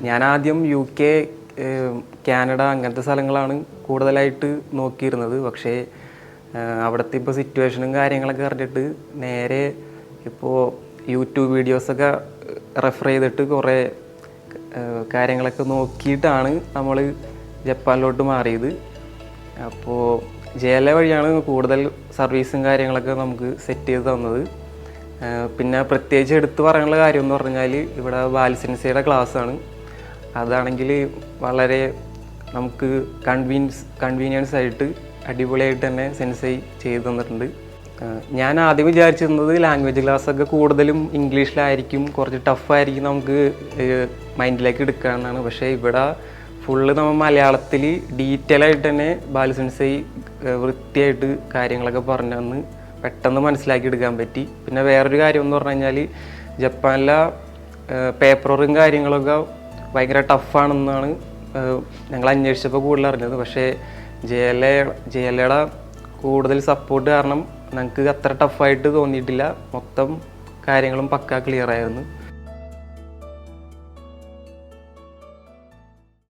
ഞാൻ ആദ്യം UK, Canada അങ്ങനത്തെ സ്ഥലങ്ങളാണ് കൂടുതലായിട്ട് നോക്കിയിരുന്നത്. പക്ഷേ അവിടുത്തെ ഇപ്പോൾ സിറ്റുവേഷനും കാര്യങ്ങളൊക്കെ അറിഞ്ഞിട്ട് നേരെ ഇപ്പോൾ യൂട്യൂബ് വീഡിയോസൊക്കെ റെഫർ ചെയ്തിട്ട് കുറേ കാര്യങ്ങളൊക്കെ നോക്കിയിട്ടാണ് നമ്മൾ ജപ്പാനിലോട്ട് മാറിയത്. അപ്പോൾ JLA വഴിയാണ് കൂടുതൽ സർവീസും കാര്യങ്ങളൊക്കെ നമുക്ക് സെറ്റ് ചെയ്ത് തന്നത്. പിന്നെ പ്രത്യേകിച്ച് എടുത്തു പറയാനുള്ള കാര്യം എന്ന് പറഞ്ഞാൽ ഇവിടെ ബാൽസെൻസയുടെ ക്ലാസ്സാണ്. അതാണെങ്കിൽ വളരെ നമുക്ക് കൺവീനിയൻസ് ആയിട്ട് അടിപൊളിയായിട്ട് തന്നെ സെൻസൈ ചെയ്തു തന്നിട്ടുണ്ട്. ഞാൻ ആദ്യം വിചാരിച്ചിരുന്നത് ലാംഗ്വേജ് ക്ലാസ്സൊക്കെ കൂടുതലും ഇംഗ്ലീഷിലായിരിക്കും, കുറച്ച് ടഫായിരിക്കും നമുക്ക് മൈൻഡിലേക്ക് എടുക്കാമെന്നാണ്. പക്ഷേ ഇവിടെ ഫുള്ള് നമ്മൾ മലയാളത്തിൽ ഡീറ്റെയിൽ ആയിട്ട് തന്നെ ബാൽസെൻസൈ വൃത്തിയായിട്ട് കാര്യങ്ങളൊക്കെ പറഞ്ഞു തന്ന് പെട്ടെന്ന് മനസ്സിലാക്കി എടുക്കാൻ പറ്റി. പിന്നെ വേറൊരു കാര്യം എന്ന് പറഞ്ഞു കഴിഞ്ഞാൽ ജപ്പാനിലെ പേപ്പറും കാര്യങ്ങളൊക്കെ ഭയങ്കര ടഫാണെന്നാണ് ഞങ്ങൾ അന്വേഷിച്ചപ്പോൾ കൂടുതൽ അറിഞ്ഞത്. പക്ഷേ JLAയുടെ കൂടുതൽ സപ്പോർട്ട് കാരണം ഞങ്ങൾക്ക് അത്ര ടഫായിട്ട് തോന്നിയിട്ടില്ല. മൊത്തം കാര്യങ്ങളും പക്കാ ക്ലിയർ ആയിരുന്നു.